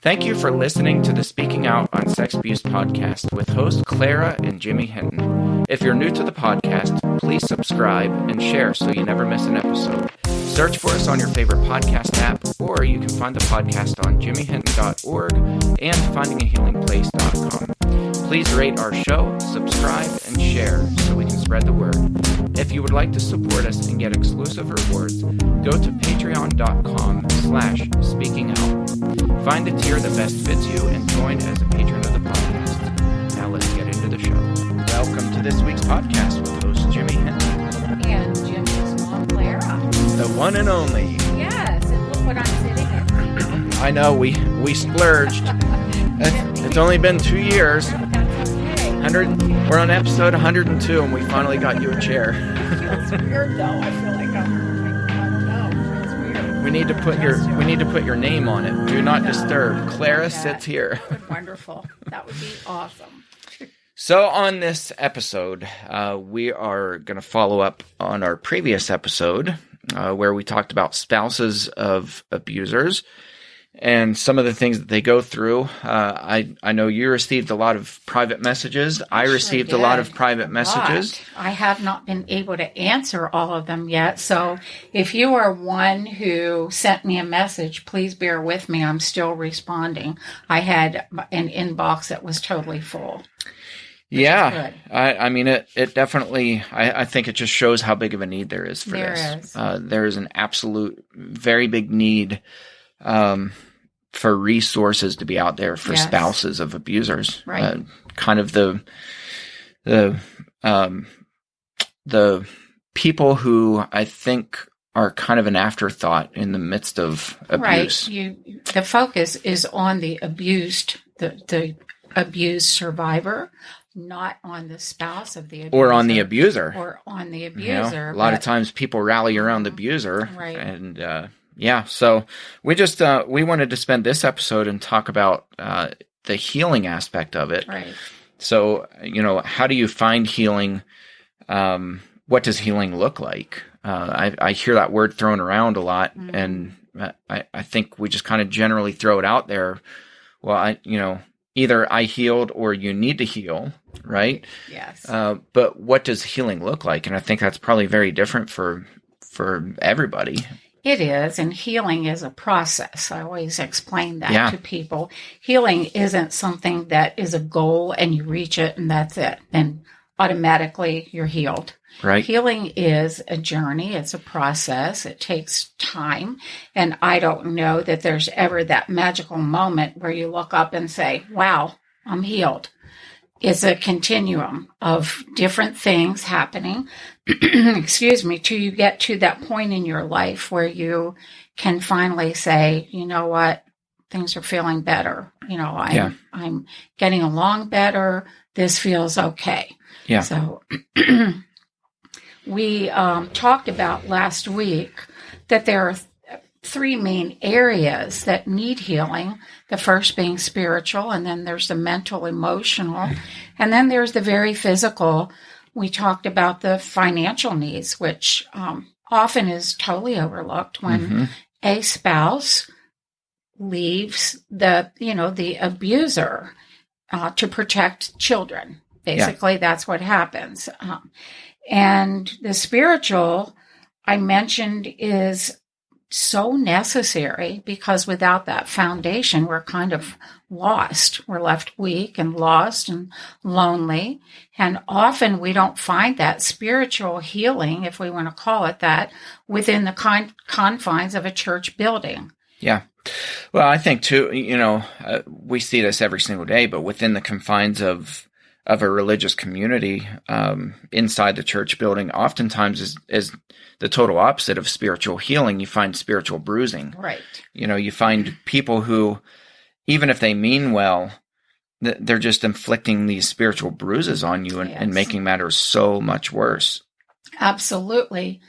Thank you for listening to the Speaking Out on Sex Abuse podcast with host Clara and Jimmy Hinton. If you're new to the podcast, please subscribe and share so you never miss an episode. Search for us on your favorite podcast app, or you can find the podcast on jimmyhinton.org and findingahealingplace.com. Please rate our show, subscribe, and share so we can spread the word. If you would like to support us and get exclusive rewards, go to patreon.com/speakingout. Find the tier that best fits you and join as a patron of the podcast. Now let's get into the show. Welcome to this week's podcast with host Jimmy Hinton. And Jimmy's mom, Clara. The one and only. Yes, and look what I'm sitting at. I know, we splurged. It's only been 2 years. That's okay. We're on episode 102 and we finally got you a chair. It feels weird though. I feel like I don't know. It feels weird. We need to put your name on it. Do not disturb. Clara sits here. Wonderful. That would be awesome. So on this episode, we are going to follow up on our previous episode where we talked about spouses of abusers and some of the things that they go through. I know you received a lot of private messages. I received a lot of private messages. I have not been able to answer all of them yet. So if you are one who sent me a message, please bear with me. I'm still responding. I had an inbox that was totally full. Yeah, I mean, it definitely, I think it just shows how big of a need there is for this. There is an absolute, very big need for resources to be out there for spouses of abusers. Right. Kind of the people who I think are kind of an afterthought in the midst of abuse. Right. The focus is on the abused, the abused survivor, not on the spouse of the abuser. Or on the abuser. Or on the abuser. You know, a lot of times people rally around the abuser. Right. And, so we just, we wanted to spend this episode and talk about the healing aspect of it. Right. So, you know, how do you find healing? What does healing look like? I hear that word thrown around a lot, and I think we just kind of generally throw it out there. Well, either I healed or you need to heal, right? Yes. But what does healing look like? And I think that's probably very different for everybody. It is, and healing is a process. I always explain that to people. Healing isn't something that is a goal and you reach it and that's it. And automatically you're healed. Right. Healing is a journey. It's a process. It takes time. And I don't know that there's ever that magical moment where you look up and say, wow, I'm healed. It's a continuum of different things happening, excuse me, till you get to that point in your life where you can finally say, you know what, things are feeling better. You know, I'm getting along better. This feels okay. Yeah. So we talked about last week that there are three main areas that need healing. The first being spiritual, and then there's the mental, emotional, and then there's the very physical. We talked about the financial needs, which often is totally overlooked when a spouse leaves the abuser to protect children. Basically, that's what happens. And the spiritual, I mentioned, is so necessary because without that foundation, we're kind of lost. We're left weak and lost and lonely. And often we don't find that spiritual healing, if we want to call it that, within the confines of a church building. Yeah. Well, I think too, we see this every single day, but within the confines of a religious community inside the church building, oftentimes is the total opposite of spiritual healing. You find spiritual bruising. Right. You find people who, even if they mean well, they're just inflicting these spiritual bruises on you and making matters so much worse. Absolutely.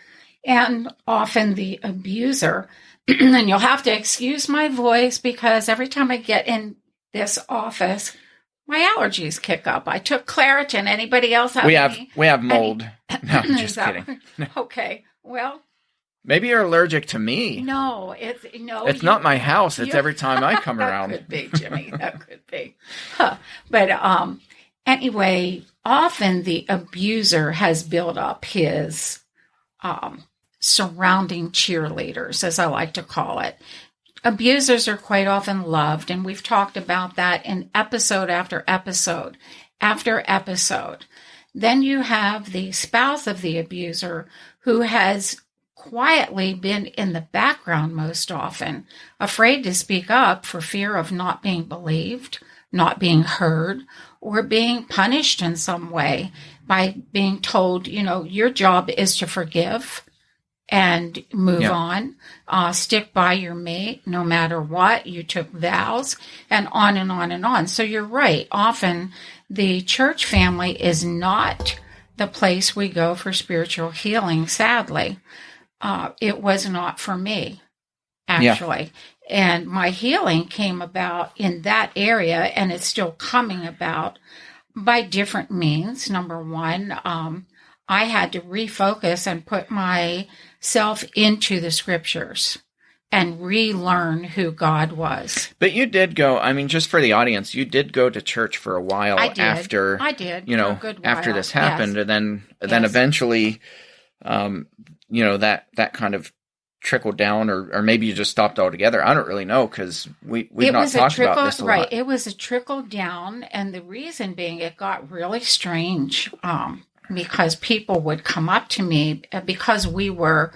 And often the abuser, and you'll have to excuse my voice because every time I get in this office, my allergies kick up. I took Claritin. Anybody else have We have mold. No, just that, kidding. Okay. Well, Maybe you're allergic to me. No, It's not my house. It's every time I come around. That could be, Jimmy. That could be. But anyway, often the abuser has built up his surrounding cheerleaders, as I like to call it. Abusers are quite often loved, and we've talked about that in episode after episode after episode. Then you have the spouse of the abuser who has quietly been in the background most often, afraid to speak up for fear of not being believed, not being heard, or being punished in some way by being told, your job is to forgive and move on, stick by your mate no matter what, you took vows, and on and on and on. So you're right. Often the church family is not the place we go for spiritual healing, sadly. It was not for me, actually. Yeah. And my healing came about in that area, and it's still coming about by different means. Number one, I had to refocus and put myself into the scriptures and relearn who God was. But you did go, just for the audience, you did go to church for a while after, I did, for a good while. After this happened. Yes. And then eventually, that kind of trickled down, or maybe you just stopped altogether. I don't really know, because we've not talked about this a lot. Right, it was a trickle down, and the reason being it got really strange, because people would come up to me, because we were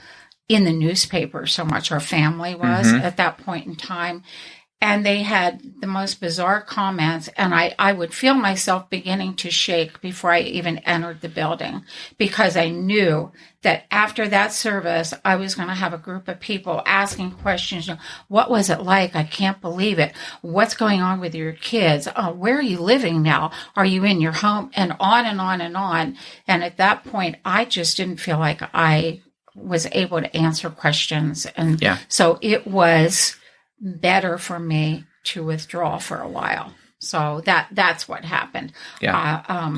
in the newspaper so much, our family was at that point in time, and they had the most bizarre comments, and I would feel myself beginning to shake before I even entered the building, because I knew that after that service, I was going to have a group of people asking questions. What was it like? I can't believe it. What's going on with your kids? Where are you living now? Are you in your home? And on and on and on. And at that point, I just didn't feel like I was able to answer questions. And so it was better for me to withdraw for a while. So that's what happened. Yeah.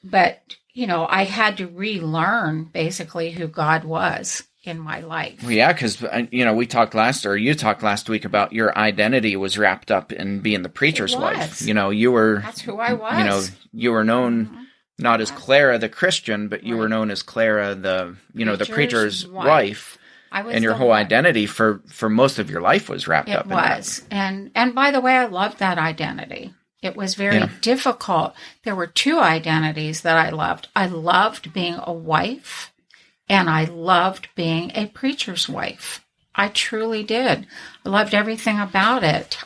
But I had to relearn basically who God was in my life. Well, yeah, because you talked last week about your identity was wrapped up in being the preacher's wife. You were. That's who I was. You were known not as Clara the Christian, but you were known as Clara the the preacher's wife. And your whole identity for most of your life was wrapped up in that. It was. And by the way, I loved that identity. It was very difficult. There were two identities that I loved. I loved being a wife, and I loved being a preacher's wife. I truly did. I loved everything about it,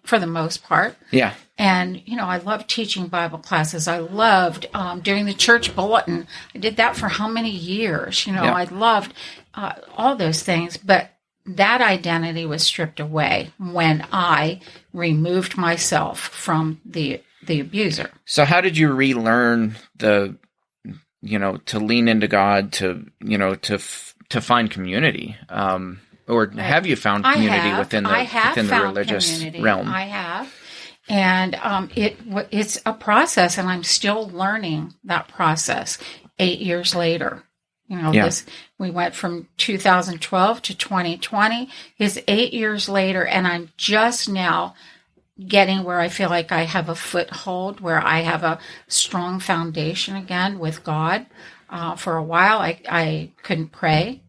for the most part. Yeah. And, I loved teaching Bible classes. I loved doing the church bulletin. I did that for how many years? I loved all those things. But that identity was stripped away when I removed myself from the abuser. So how did you relearn to lean into God, to find community? Or have you found community within the religious realm? I have. And it's a process, and I'm still learning that process 8 years later. We went from 2012 to 2020 is 8 years later, and I'm just now getting where I feel like I have a foothold, where I have a strong foundation again with God. For a while, I couldn't pray.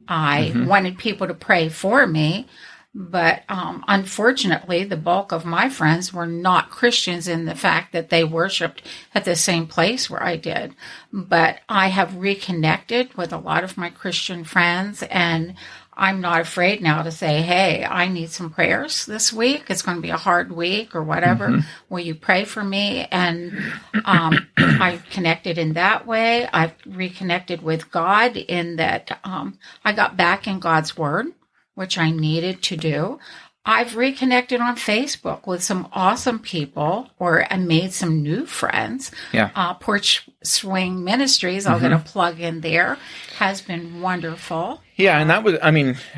I wanted people to pray for me, but unfortunately, the bulk of my friends were not Christians in the fact that they worshiped at the same place where I did. But I have reconnected with a lot of my Christian friends, and I'm not afraid now to say, hey, I need some prayers this week. It's going to be a hard week or whatever. Will you pray for me? And I connected in that way. I've reconnected with God in that I got back in God's Word, which I needed to do. I've reconnected on Facebook with some awesome people, I made some new friends. Yeah. Porch Swing Ministries, I'll get a plug in there, has been wonderful. Yeah, and that was,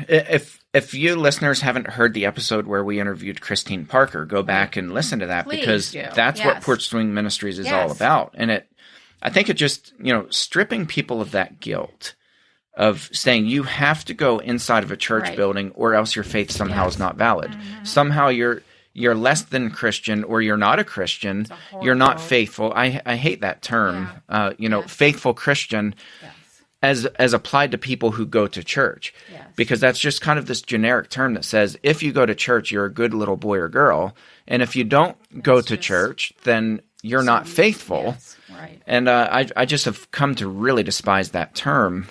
if you listeners haven't heard the episode where we interviewed Christine Parker, go back and listen to that. Please because do. That's what Porch Swing Ministries is all about. And I think it just, stripping people of that guilt of saying you have to go inside of a church building or else your faith somehow is not valid. Somehow you're less than Christian, or you're not a Christian. You're not faithful. I hate that term. Faithful Christian as applied to people who go to church, because that's just kind of this generic term that says if you go to church, you're a good little boy or girl, and if you don't go to church, then you're not faithful. Yes, right. And I just have come to really despise that term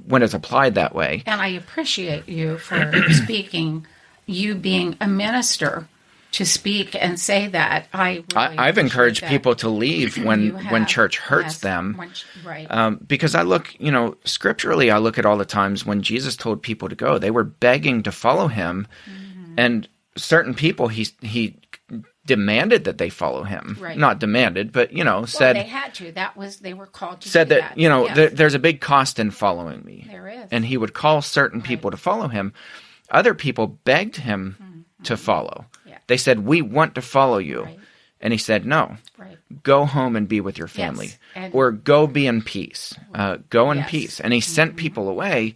when it's applied that way. And I appreciate you for speaking, you being a minister, to speak and say that. I've encouraged people to leave when church hurts them. Because I look, scripturally, I look at all the times when Jesus told people to go, they were begging to follow him. And certain people, he demanded that they follow him. Not demanded, but, said... they had to. They were called to said do that. There's a big cost in following me. There is. And he would call certain people to follow him. Other people begged him to follow. They said, we want to follow you. And he said, no, go home and be with your family. Or go be in peace. Go in peace. And he sent people away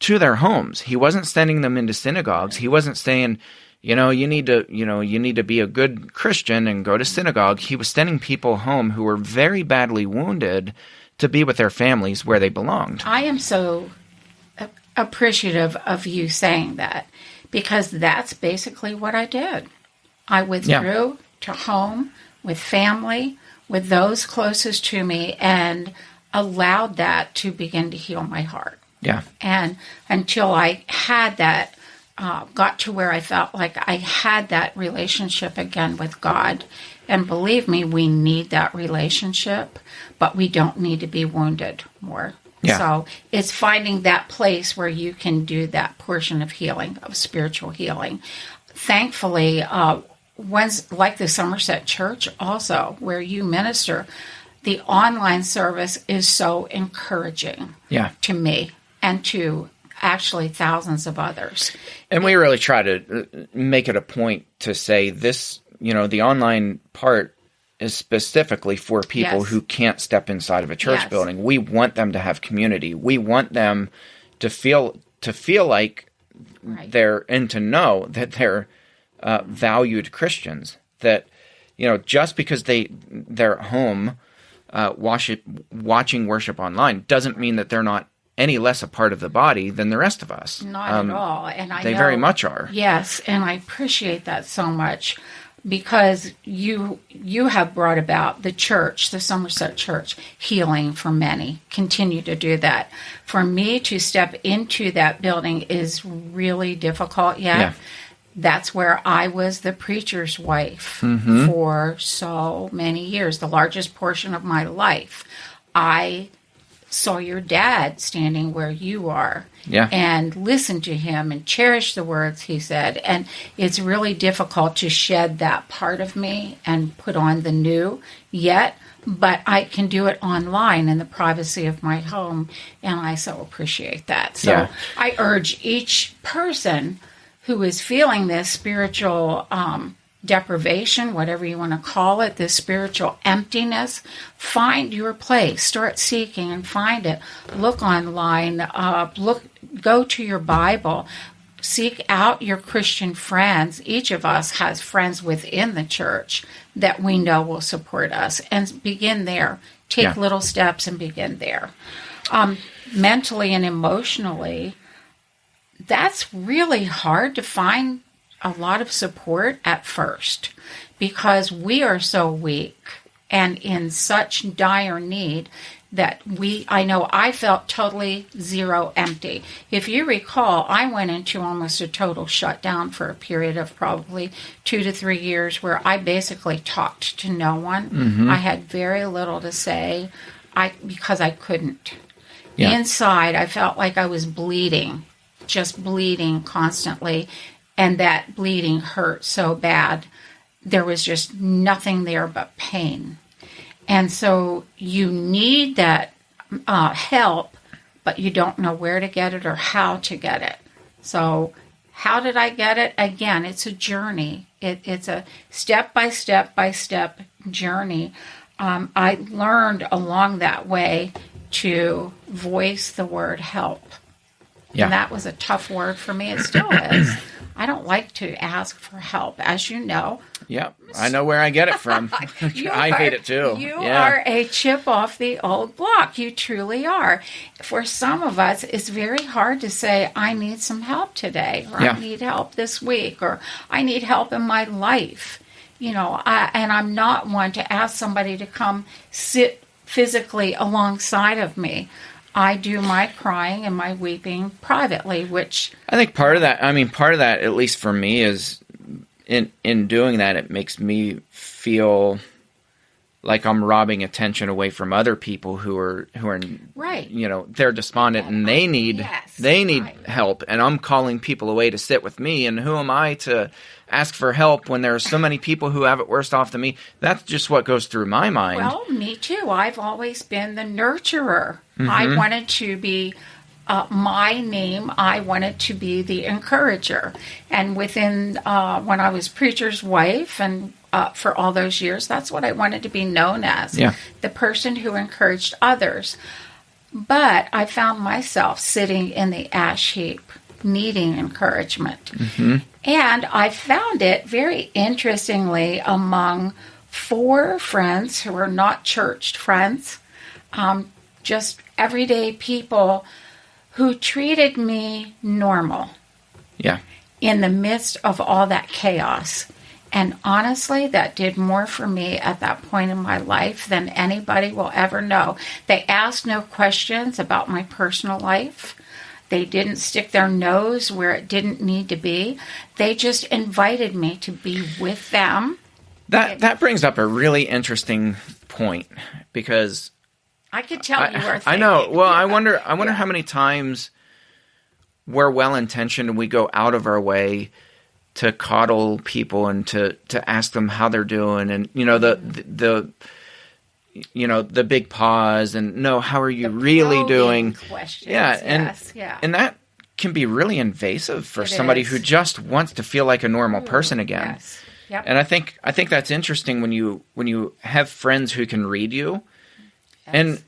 to their homes. He wasn't sending them into synagogues. He wasn't saying, you need to be a good Christian and go to synagogue. He was sending people home who were very badly wounded to be with their families where they belonged. I am so appreciative of you saying that, because that's basically what I did. I withdrew to home with family, with those closest to me, and allowed that to begin to heal my heart. Yeah. And until I had that, got to where I felt like I had that relationship again with God. And believe me, we need that relationship, but we don't need to be wounded more. Yeah. So it's finding that place where you can do that portion of healing, of spiritual healing. Thankfully, ones like the Somerset Church also, where you minister, the online service is so encouraging to me and to actually thousands of others. And we really try to make it a point to say this, the online part is specifically for people who can't step inside of a church building. We want them to have community. We want them to feel like they're, and to know that they're valued Christians. That just because they're at home watching worship online doesn't mean that they're not any less a part of the body than the rest of us. Not at all. And they very much are. Yes, and I appreciate that so much. Because you have brought about the church, the Somerset Church, healing for many. Continue to do that. For me to step into that building is really difficult yet. Yeah. That's where I was the preacher's wife for so many years, the largest portion of my life. I saw your dad standing where you are and listened to him and cherish the words he said. And it's really difficult to shed that part of me and put on the new yet, but I can do it online in the privacy of my home, and I so appreciate that. So I urge each person who is feeling this spiritual deprivation, whatever you want to call it, this spiritual emptiness, find your place. Start seeking and find it. Look online. Go to your Bible. Seek out your Christian friends. Each of us has friends within the church that we know will support us, and begin there. Take little steps and begin there. Mentally and emotionally, that's really hard to find a lot of support at first, because we are so weak and in such dire need that I know I felt totally zero empty. If you recall, I went into almost a total shutdown for a period of probably 2 to 3 years where I basically talked to no one. I had very little to say because I couldn't. Inside, I felt like I was bleeding, just bleeding constantly. And that bleeding hurt so bad. There was just nothing there but pain. And so you need that help, but you don't know where to get it or how to get it. So how did I get it? Again, it's a journey. It's a step-by-step journey. I learned along that way to voice the word help. Yeah. And that was a tough word for me. It still is. I don't like to ask for help, as you know. Yeah, I know where I get it from. I hate it too. You are a chip off the old block. You truly are. For some of us, it's very hard to say, I need some help today, or I need help this week, or I need help in my life. And I'm not one to ask somebody to come sit physically alongside of me. I do my crying and my weeping privately, which I think part of that, at least for me, is in doing that, it makes me feel like I'm robbing attention away from other people who are right. They're despondent and they need help, and I'm calling people away to sit with me. And who am I to ask for help when there are so many people who have it worse off than me? That's just what goes through my mind. Well, me too. I've always been the nurturer. Mm-hmm. I wanted to be my name. I wanted to be the encourager. And within when I was preacher's wife and for all those years, that's what I wanted to be known as. Yeah. The person who encouraged others. But I found myself sitting in the ash heap, needing encouragement. Mm-hmm. And I found it very interestingly among 4 friends who are not churched friends, just everyday people who treated me normal. Yeah. In the midst of all that chaos. And honestly, that did more for me at that point in my life than anybody will ever know. They asked no questions about my personal life. They didn't stick their nose where it didn't need to be. They just invited me to be with them. That brings up a really interesting point, because I could tell you were thinking. I know. Well, I wonder how many times we're well-intentioned and we go out of our way to coddle people and to ask them how they're doing, and the big pause and no, how are you really doing? Questions. Yeah, and that can be really invasive for somebody who just wants to feel like a normal person again. Yes. Yep. And I think that's interesting when you have friends who can read you. Yes. And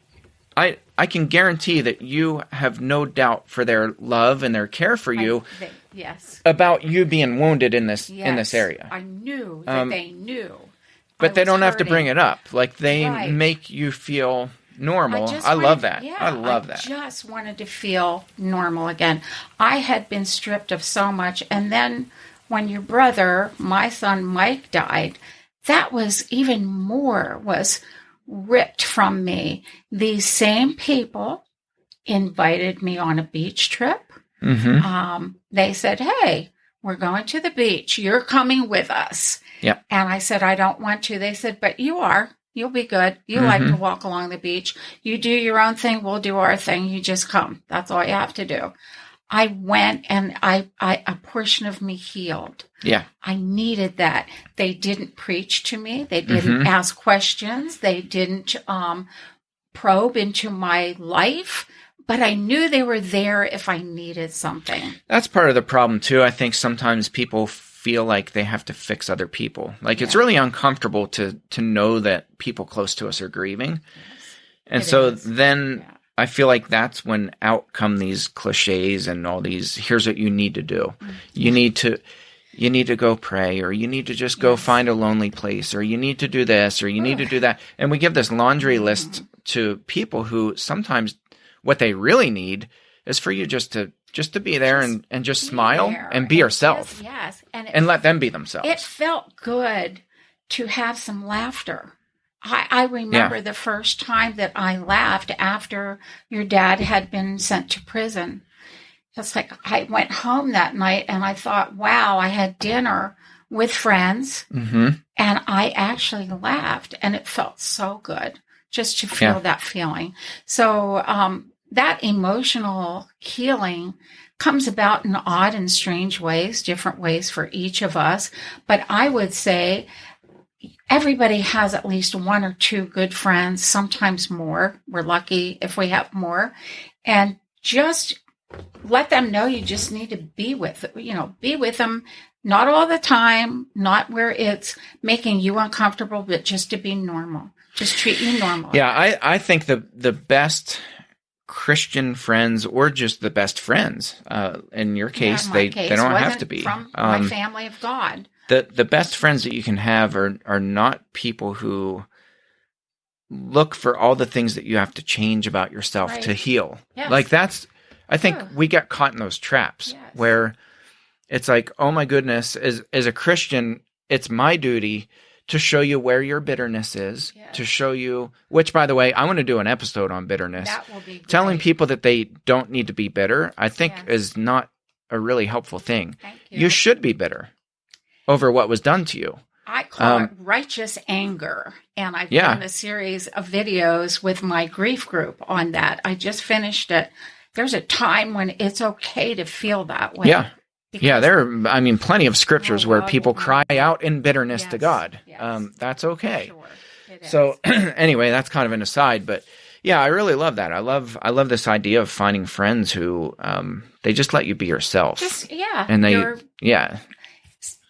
I can guarantee that you have no doubt for their love and their care for you. Yes. About you being wounded in this area. I knew that they knew. But they don't have to bring it up. Like, they make you feel normal. I love that. Yeah, I love that. I just wanted to feel normal again. I had been stripped of so much, and then when your brother, my son Mike, died, that was even more was ripped from me. These same people invited me on a beach trip. Mm-hmm. They said, hey, we're going to the beach. You're coming with us. Yeah. And I said, I don't want to. They said, but you are. You'll be good. You like to walk along the beach. You do your own thing. We'll do our thing. You just come. That's all you have to do. I went, and a portion of me healed. Yeah. I needed that. They didn't preach to me. They didn't ask questions. They didn't probe into my life. But I knew they were there if I needed something. That's part of the problem, too. I think sometimes people feel like they have to fix other people. Like, it's really uncomfortable to know that people close to us are grieving. Yes, and then I feel like that's when out come these cliches and all these, here's what you need to do. Mm-hmm. You need to go pray, or you need to just go find a lonely place, or you need to do this, or you need to do that. And we give this laundry list to people who sometimes what they really need is for you just to be there and just smile and be yourself. Yes. And let them be themselves. It felt good to have some laughter. I remember the first time that I laughed after your dad had been sent to prison. It's like I went home that night and I thought, wow, I had dinner with friends and I actually laughed, and it felt so good just to feel that feeling. So that emotional healing comes about in odd and strange ways, different ways for each of us. But I would say everybody has at least 1 or 2 good friends, sometimes more. We're lucky if we have more. And just let them know you just need to be with them, not all the time, not where it's making you uncomfortable, but just to be normal. Just treat you normal. Yeah, I think the best Christian friends or just the best friends. In your case, in my they case, don't have wasn't to be. from my family of God. The best friends that you can have are not people who look for all the things that you have to change about yourself to heal. Yes. Like I think we get caught in those traps where it's like, oh my goodness, as a Christian, it's my duty to show you where your bitterness is, to show you, which by the way, I want to do an episode on bitterness. That will be great. Telling people that they don't need to be bitter, I think is not a really helpful thing. Thank you. You should be bitter over what was done to you. I call it righteous anger. And I've done a series of videos with my grief group on that. I just finished it. There's a time when it's okay to feel that way. Yeah. There are, plenty of scriptures where people cry out in bitterness to God. That's okay. Sure, so anyway, that's kind of an aside, but yeah, I really love that. I love this idea of finding friends who, they just let you be yourself. And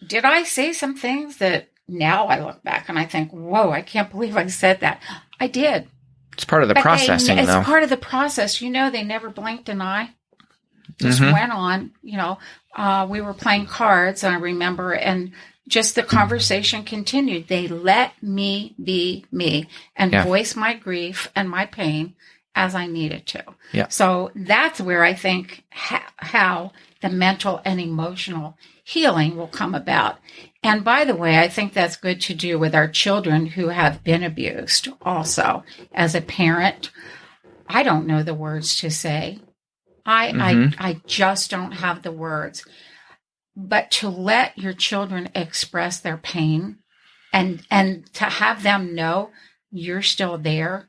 did I say some things that now I look back and I think, whoa, I can't believe I said that. I did. It's part of the processing, though. It's part of the process. They never blinked an eye. Just went on, we were playing cards, I remember, and just the conversation continued. They let me be me and voice my grief and my pain as I needed to. Yeah. So that's where I think how the mental and emotional healing will come about. And by the way, I think that's good to do with our children who have been abused also. As a parent, I don't know the words to say. I just don't have the words. But to let your children express their pain and to have them know you're still there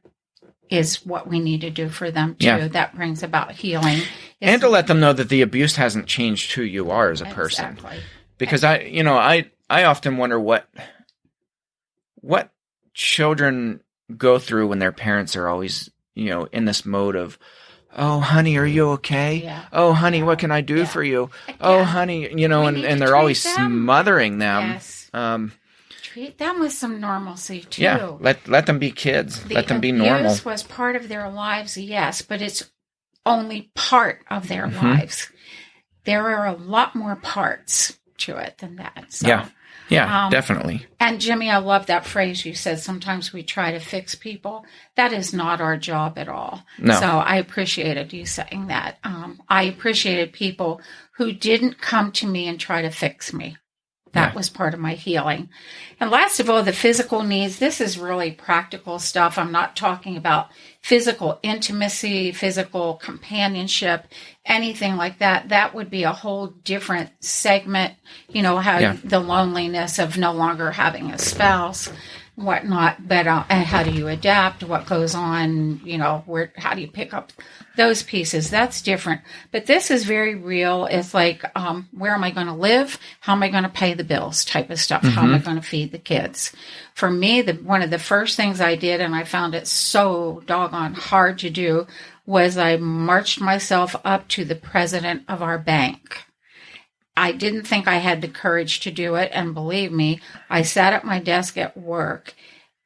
is what we need to do for them too. Yeah. That brings about healing. And to let them know that the abuse hasn't changed who you are as a person. Exactly. Because I often wonder what children go through when their parents are always, in this mode of, oh, honey, are you okay? Yeah. Oh, honey, what can I do for you? Again, oh, honey, and they're always smothering them. Yes. Treat them with some normalcy, too. Yeah, let them be kids. Let them be normal. The abuse was part of their lives, yes, but it's only part of their lives. There are a lot more parts to it than that. So. Yeah, definitely. And Jimmy, I love that phrase you said, sometimes we try to fix people. That is not our job at all. No. So I appreciated you saying that. I appreciated people who didn't come to me and try to fix me. That was part of my healing. And last of all, the physical needs. This is really practical stuff. I'm not talking about physical intimacy, physical companionship, anything like that. That would be a whole different segment, how the loneliness of no longer having a spouse, whatnot. But and how do you adapt? What goes on? How do you pick up those pieces? That's different. But this is very real. It's like, where am I going to live? How am I going to pay the bills? Type of stuff. How am I going to feed the kids? For me, one of the first things I did, and I found it so doggone hard to do, was I marched myself up to the president of our bank. I didn't think I had the courage to do it. And believe me, I sat at my desk at work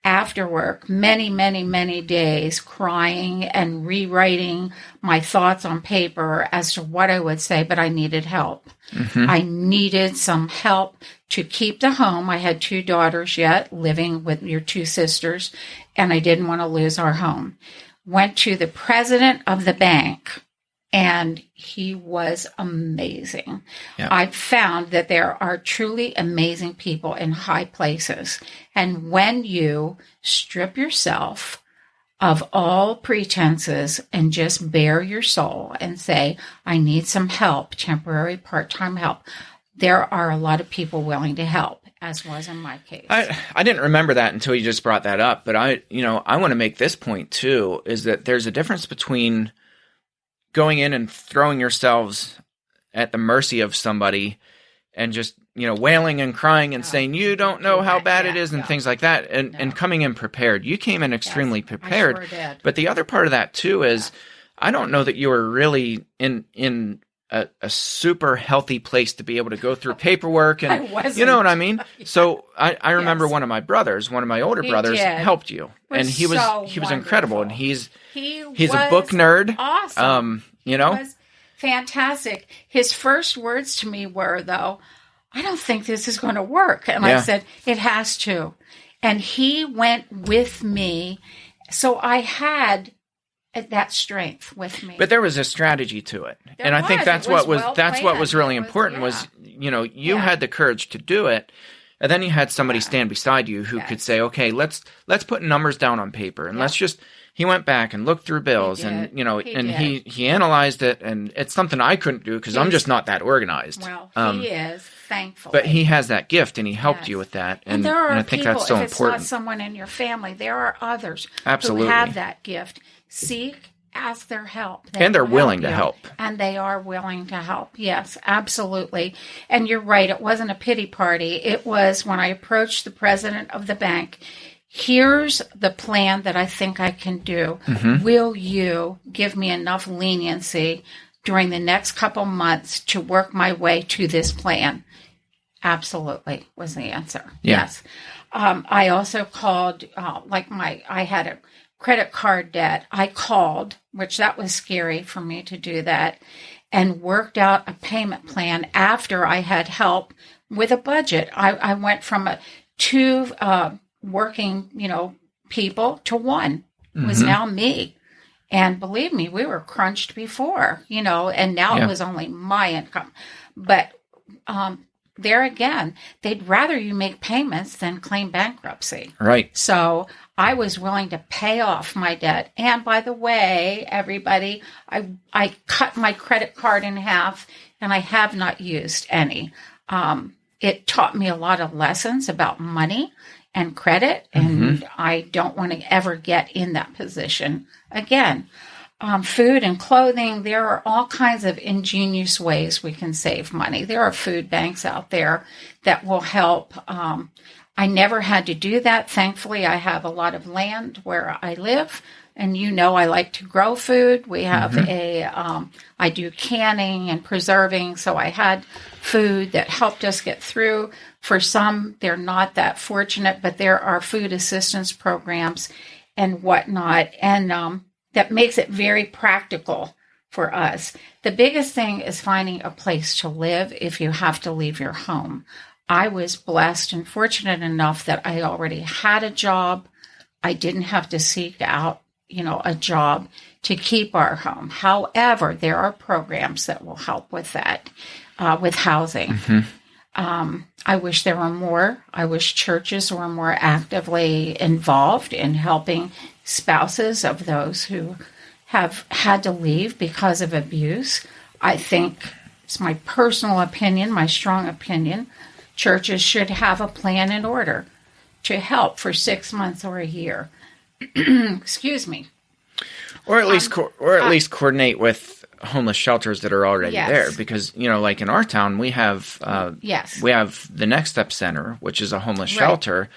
after work, many, many, many days crying and rewriting my thoughts on paper as to what I would say, but I needed help. I needed some help to keep the home. I had 2 daughters yet living with your 2 sisters, and I didn't want to lose our home. Went to the president of the bank, and he was amazing. Yeah. I found that there are truly amazing people in high places. And when you strip yourself of all pretenses and just bare your soul and say, I need some help, temporary, part-time help, there are a lot of people willing to help, as was in my case. I didn't remember that until you just brought that up. But I want to make this point too, is that there's a difference between going in and throwing yourselves at the mercy of somebody and just, wailing and crying and saying, you don't know how bad it is and things like that, and coming in prepared. You came in extremely prepared. I sure did. But the other part of that too is I don't know that you were really in a super healthy place to be able to go through paperwork, and I wasn't. you know what I mean? Yeah. So I remember Yes. one of my older brothers did. helped you, and he was so incredible, and wonderful. he's a book nerd. Awesome. You know, He was fantastic. His first words to me were, though, I don't think this is going to work. And I said, it has to. And he went with me. So I had that strength with me. But there was a strategy to it. I think that's what was really important was, you know, you had the courage to do it. And then you had somebody stand beside you who could say, okay, let's put numbers down on paper, and he went back and looked through bills, and, you know, he analyzed it, and it's something I couldn't do because I'm just not that organized. Well, he is, thankfully. But he has that gift, and he helped you with that. And there are I think people, that's so if important. it's not someone in your family, there are others Absolutely. who have that gift. Seek, ask their help. And they're willing to help. And they are willing to help. Yes, absolutely. And you're right. It wasn't a pity party. It was when I approached the president of the bank. Here's the plan that I think I can do. Mm-hmm. Will you give me enough leniency during the next couple months to work my way to this plan? Absolutely was the answer. Yeah. Yes. I also called, I had a credit card debt. I called, which that was scary for me to do that, and worked out a payment plan after I had help with a budget. I went from two working, people to one. It was now me. And believe me, we were crunched before, and now it was only my income. But there again, they'd rather you make payments than claim bankruptcy. Right. So I was willing to pay off my debt. And by the way, everybody, I cut my credit card in half, and I have not used any. It taught me a lot of lessons about money and credit, and I don't want to ever get in that position again. Food and clothing, there are all kinds of ingenious ways we can save money. There are food banks out there that will help. I never had to do that. Thankfully, I have a lot of land where I live, and I like to grow food. We have I do canning and preserving, so I had food that helped us get through. For some, they're not that fortunate, but there are food assistance programs and whatnot, and that makes it very practical for us. The biggest thing is finding a place to live if you have to leave your home. I was blessed and fortunate enough that I already had a job. I didn't have to seek out, a job to keep our home. However, there are programs that will help with that, with housing. I wish there were more. I wish churches were more actively involved in helping spouses of those who have had to leave because of abuse. I think it's my personal opinion, my strong opinion, churches should have a plan in order to help for 6 months or a year. Excuse me. Or at least coordinate with homeless shelters that are already there, because like in our town we have we have the Next Step Center, which is a homeless shelter,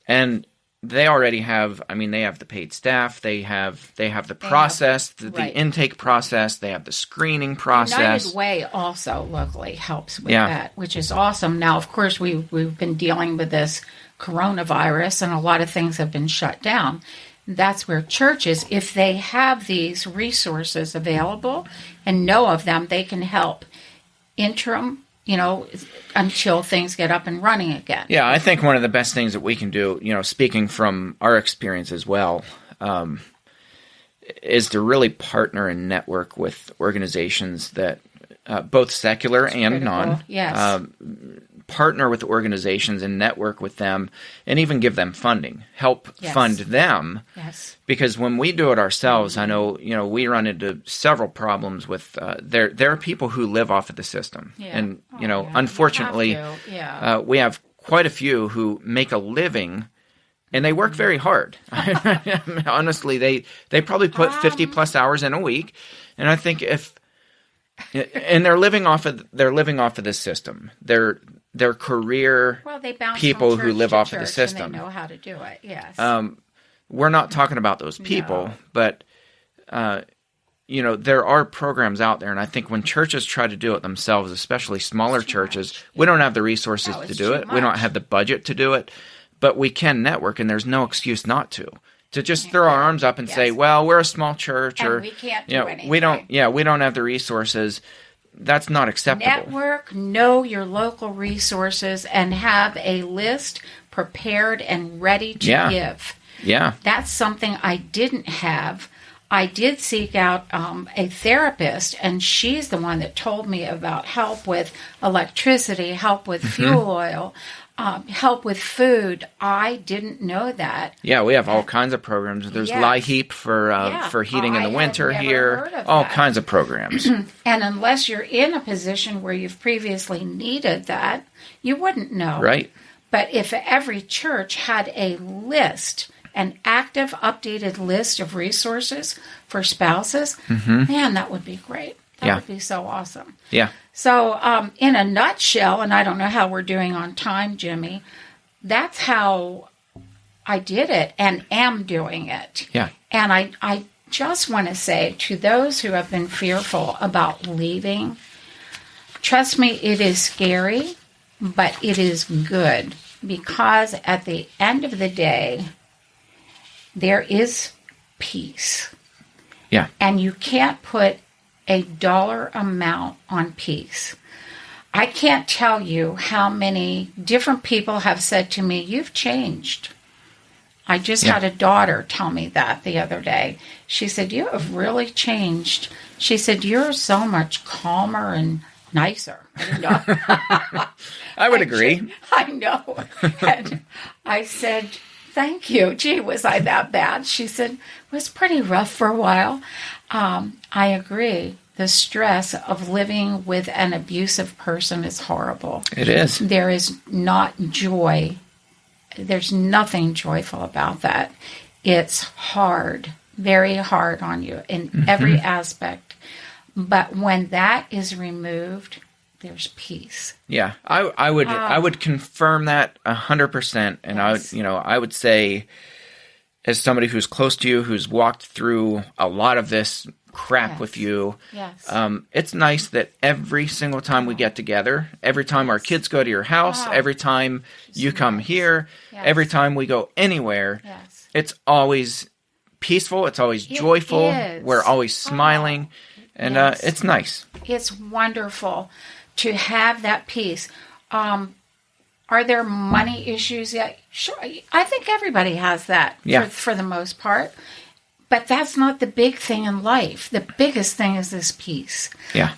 and they already have. I mean, they have the paid staff. They have the process, the intake process. They have the screening process. United Way also locally helps with that, which is awesome. Now, of course, we've been dealing with this coronavirus, and a lot of things have been shut down. That's where churches, if they have these resources available and know of them, they can help interim, until things get up and running again. Yeah, I think one of the best things that we can do, speaking from our experience as well, is to really partner and network with organizations that, both secular and non, partner with organizations and network with them, and even give them funding, help fund them. Yes. Because when we do it ourselves, I know, we run into several problems with, there are people who live off of the system. Yeah. And, unfortunately, we have quite a few who make a living, and they work very hard. Honestly, they probably put 50 plus hours in a week. And I think and they're living off of this system. They're career people who live off of the system. And they know how to do it. Yes. We're not talking about those people, but there are programs out there, and I think when churches try to do it themselves, especially smaller churches, we don't have the resources to do it. We don't have the budget to do it, but we can network, and there's no excuse not to. To just throw our arms up and say, well, we're a small church, or we can't do anything. we don't have the resources. That's not acceptable. Network, know your local resources, and have a list prepared and ready to give. Yeah. That's something I didn't have. I did seek out a therapist, and she's the one that told me about help with electricity, help with fuel oil, help with food. I didn't know that. Yeah, we have all kinds of programs. There's LIHEAP for heating in the winter here. All kinds of programs. And unless you're in a position where you've previously needed that, you wouldn't know. Right. But if every church had a list, an active, updated list of resources for spouses, man, that would be great. That would be so awesome. Yeah. So in a nutshell, and I don't know how we're doing on time, Jimmy, that's how I did it and am doing it. Yeah. And I just want to say to those who have been fearful about leaving, trust me, it is scary, but it is good, because at the end of the day, there is peace. Yeah. And you can't put a dollar amount on peace. I can't tell you how many different people have said to me, you've changed. I just had a daughter tell me that the other day. She said, you have really changed. She said, you're so much calmer and nicer. I would agree. I know. And I said, thank you. Gee, was I that bad? She said, it was pretty rough for a while. I agree. The stress of living with an abusive person is horrible. It is. There is not joy. There's nothing joyful about that. It's hard, very hard on you in every aspect. But when that is removed, there's peace. Yeah, I would confirm that 100%. And yes. I would say, as somebody who's close to you, who's walked through a lot of this crap with you, it's nice that every single time we get together, every time our kids go to your house, every time you come here, every time we go anywhere, it's always peaceful, it's always joyful, we're always smiling, and it's nice. It's wonderful to have that peace. Are there money issues yet? Sure, I think everybody has that for the most part. But that's not the big thing in life. The biggest thing is this peace. Yeah.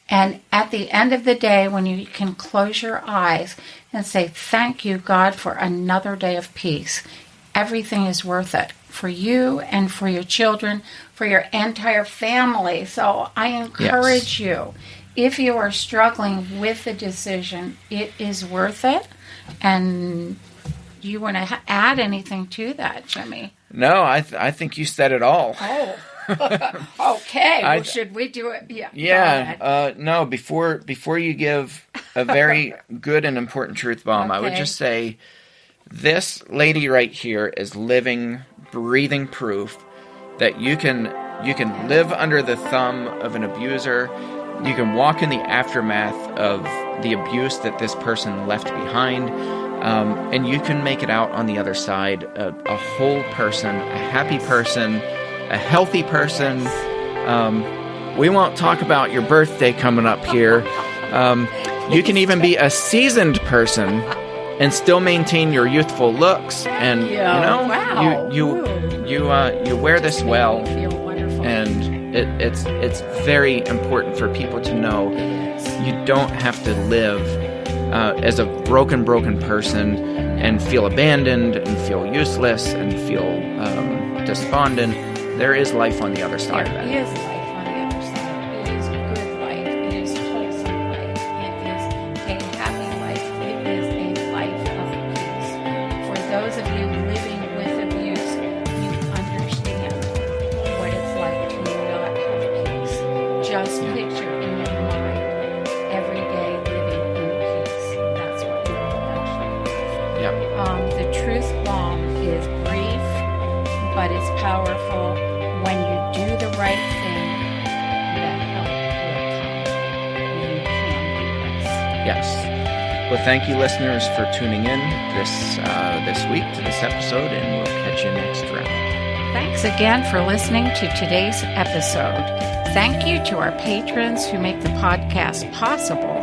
And at the end of the day, when you can close your eyes and say, thank you, God, for another day of peace, everything is worth it for you and for your children, for your entire family. So I encourage you, if you are struggling with the decision, it is worth it. And do you want to add anything to that, Jimmy? No, I think you said it all. Oh, okay. Well, should we do it? Yeah. Yeah. No, before you give a very good and important truth bomb, I would just say this lady right here is living, breathing proof that you can live under the thumb of an abuser. You can walk in the aftermath of the abuse that this person left behind. And you can make it out on the other side, a whole person, a happy person, a healthy person. We won't talk about your birthday coming up here. You can even be a seasoned person and still maintain your youthful looks. And you wear this well, and it's very important for people to know you don't have to live as a broken person and feel abandoned and feel useless and feel despondent. There is life on the other side of that. There is life on the other side. It is a good life. It is wholesome life. It is a happy life. It is a life of peace. For those of you living with abuse, you understand what it's like to not have peace. Just picture in your mind every day living in peace. That's what it actually is. Yep. The truth bomb is brief, but it's powerful. When you do the right thing, Yes. Well, thank you, listeners, for tuning in this week to this episode, and we'll catch you next round. Thanks again for listening to today's episode. Thank you to our patrons who make the podcast possible.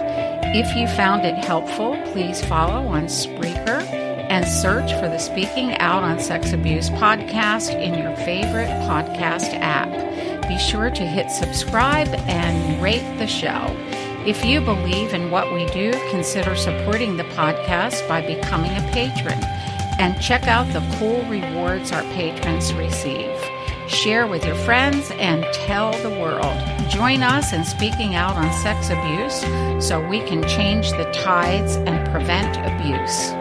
If you found it helpful, please follow on Spreaker and search for the Speaking Out on Sex Abuse podcast in your favorite podcast app. Be sure to hit subscribe and rate the show. If you believe in what we do, consider supporting the podcast by becoming a patron and check out the cool rewards our patrons receive. Share with your friends and tell the world. Join us in speaking out on sex abuse so we can change the tides and prevent abuse.